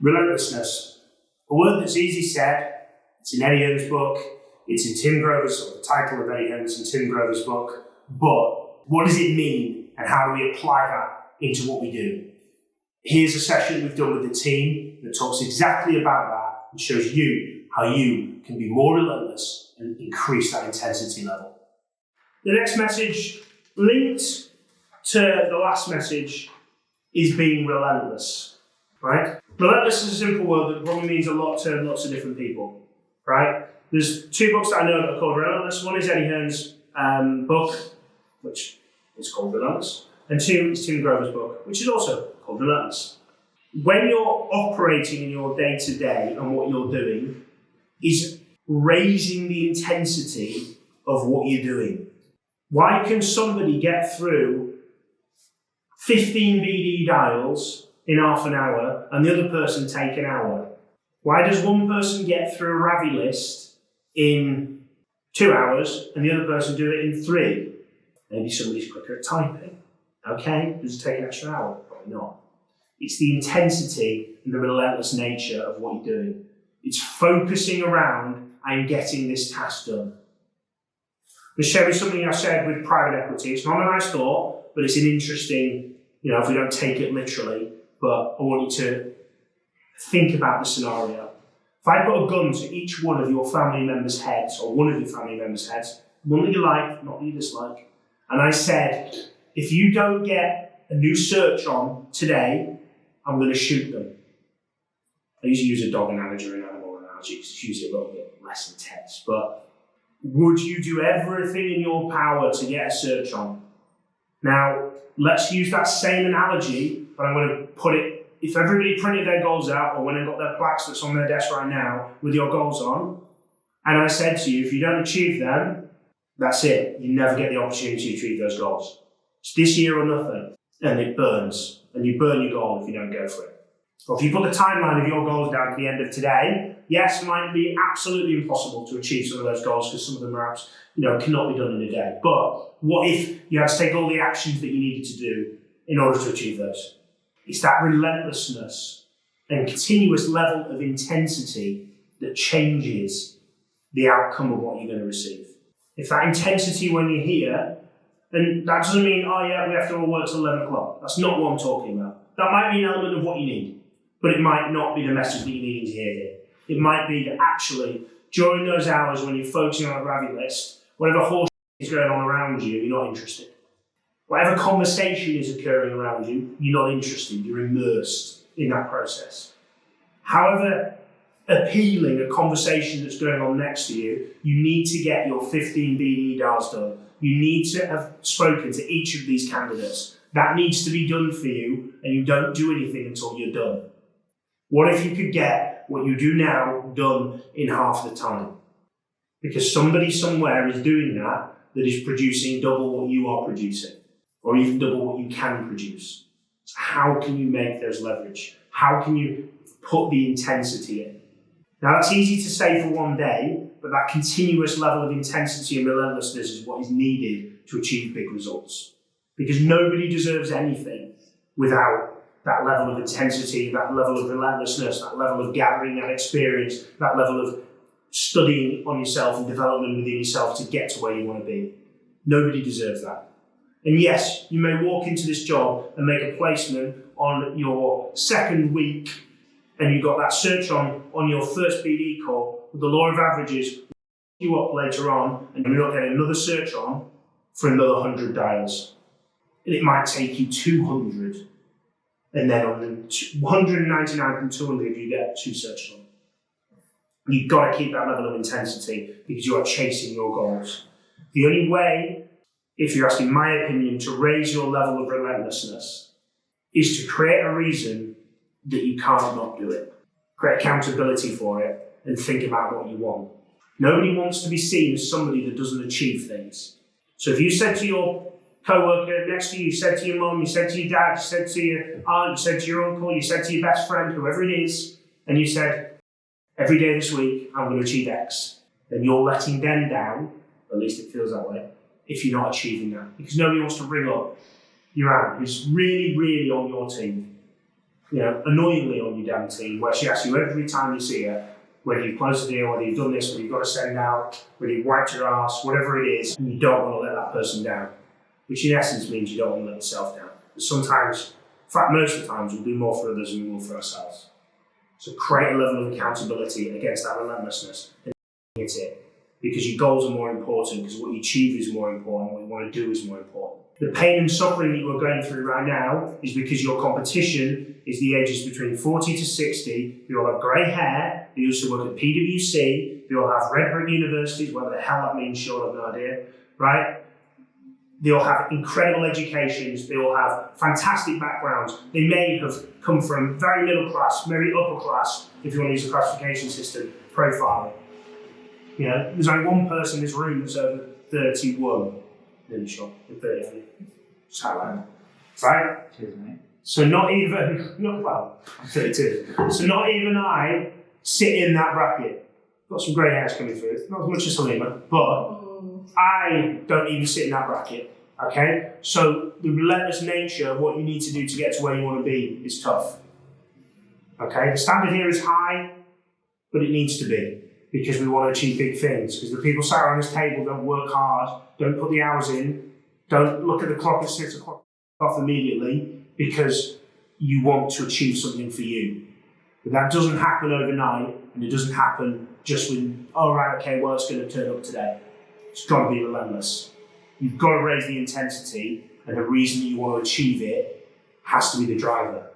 Relentlessness. A word that's easy said. It's in Eddie Hearn's book. It's in Tim Grover's, or the title of Eddie Hearn's and Tim Grover's book. But what does it mean, and how do we apply that into what we do? Here's a session we've done with the team that talks exactly about that and shows you how you can be more relentless and increase that intensity level. The next message, linked to the last message, is being relentless, right? Relentless is a simple word that probably means a lot to lots of different people, right? There's two books that I know that are called Relentless. One is Eddie Hearn's book, which is called Relentless, and two is Tim Grover's book, which is also called Relentless. When you're operating in your day-to-day and what you're doing is raising the intensity of what you're doing. Why can somebody get through 15 BD dials in half an hour and the other person take an hour? Why does one person get through a Ravi list in 2 hours and the other person do it in 3? Maybe somebody's quicker at typing. Okay, does it take an extra hour? Probably not. It's the intensity and the relentless nature of what you're doing. It's focusing around and getting this task done. I'll share with something I said with private equity. It's not a nice thought, but it's an interesting, if we don't take it literally, but I want you to think about the scenario. If I put a gun to each one of your family members' heads, or one of your family members' heads, one that you like, not that you dislike, and I said, if you don't get a new search on today, I'm going to shoot them. I usually use a dog analogy or an animal analogy because it's usually a little bit less intense, but would you do everything in your power to get a search on? Now, let's use that same analogy, but I'm going to put it, if everybody printed their goals out, or when they've got their plaques that's on their desk right now with your goals on, and I said to you, if you don't achieve them, that's it. You never get the opportunity to achieve those goals. It's this year or nothing, and it burns, and you burn your goal if you don't go for it. Or if you put the timeline of your goals down to the end of today, yes, it might be absolutely impossible to achieve some of those goals because some of them perhaps, cannot be done in a day. But what if you had to take all the actions that you needed to do in order to achieve those? It's that relentlessness and continuous level of intensity that changes the outcome of what you're going to receive. If that intensity when you're here, and that doesn't mean, we have to all work till 11 o'clock. That's not what I'm talking about. That might be an element of what you need, but it might not be the message that you need to hear here. It might be that actually, during those hours when you're focusing on a Ravi list, whatever horse is going on around you, you're not interested. Whatever conversation is occurring around you, you're not interested. You're immersed in that process. However appealing a conversation that's going on next to you, you need to get your 15 BD dials done. You need to have spoken to each of these candidates. That needs to be done for you, and you don't do anything until you're done. What if you could get what you do now done in half the time? Because somebody somewhere is doing that is producing double what you are producing, or even double what you can produce. So how can you make those leverage? How can you put the intensity in? Now that's easy to say for one day, but that continuous level of intensity and relentlessness is what is needed to achieve big results. Because nobody deserves anything without that level of intensity, that level of relentlessness, that level of gathering that experience, that level of studying on yourself and development within yourself to get to where you want to be. Nobody deserves that. And yes, you may walk into this job and make a placement on your second week, and you got that search on your first BD call, but the law of averages you up later on, and you're not getting another search on for another 100 dials. And it might take you 200. And then on the 199 from 200, you get 2 searches on. You've got to keep that level of intensity because you are chasing your goals. The only way, if you're asking my opinion, to raise your level of relentlessness is to create a reason that you can't not do it. Create accountability for it and think about what you want. Nobody wants to be seen as somebody that doesn't achieve things. So if you said to your co-worker next to you, you said to your mum, you said to your dad, you said to your aunt, you said to your uncle, you said to your best friend, whoever it is, and you said, every day this week, I'm going to achieve X, then you're letting them down, at least it feels that way, if you're not achieving that. Because nobody wants to ring up your aunt who's really, really on your team. annoyingly on your damn team, where she asks you every time you see her, whether you've closed the deal, whether you've done this, whether you've got to send out, whether you've wiped your ass, whatever it is, and you don't want to let that person down. Which in essence means you don't want to let yourself down. But sometimes, in fact most of the times, we'll do more for others than we will for ourselves. So create a level of accountability against that relentlessness and hit it. Because your goals are more important, because what you achieve is more important, what you want to do is more important. The pain and suffering that you're going through right now is because your competition is the ages between 40 to 60. They all have grey hair, they used to work at PwC, they all have red brick universities, whatever the hell that means, sure, I've no idea, right? They all have incredible educations, they all have fantastic backgrounds. They may have come from very middle class, very upper class, if you want to use a classification system, profiling. There's only one person in this room that's over 31. Really sure, 30, just highlight that. Right? Cheers, mate. So I'm 32. So not even I sit in that bracket. Got some grey hairs coming through, not as much as Salima, but I don't even sit in that bracket. Okay? So the relentless nature of what you need to do to get to where you want to be is tough. Okay? The standard here is high, but it needs to be. Because we want to achieve big things. Because the people sat around this table don't work hard, don't put the hours in, don't look at the clock at 6 o'clock off immediately, because you want to achieve something for you. But that doesn't happen overnight, and it doesn't happen just when, it's going to turn up today. It's got to be relentless. You've got to raise the intensity, and the reason that you want to achieve it has to be the driver.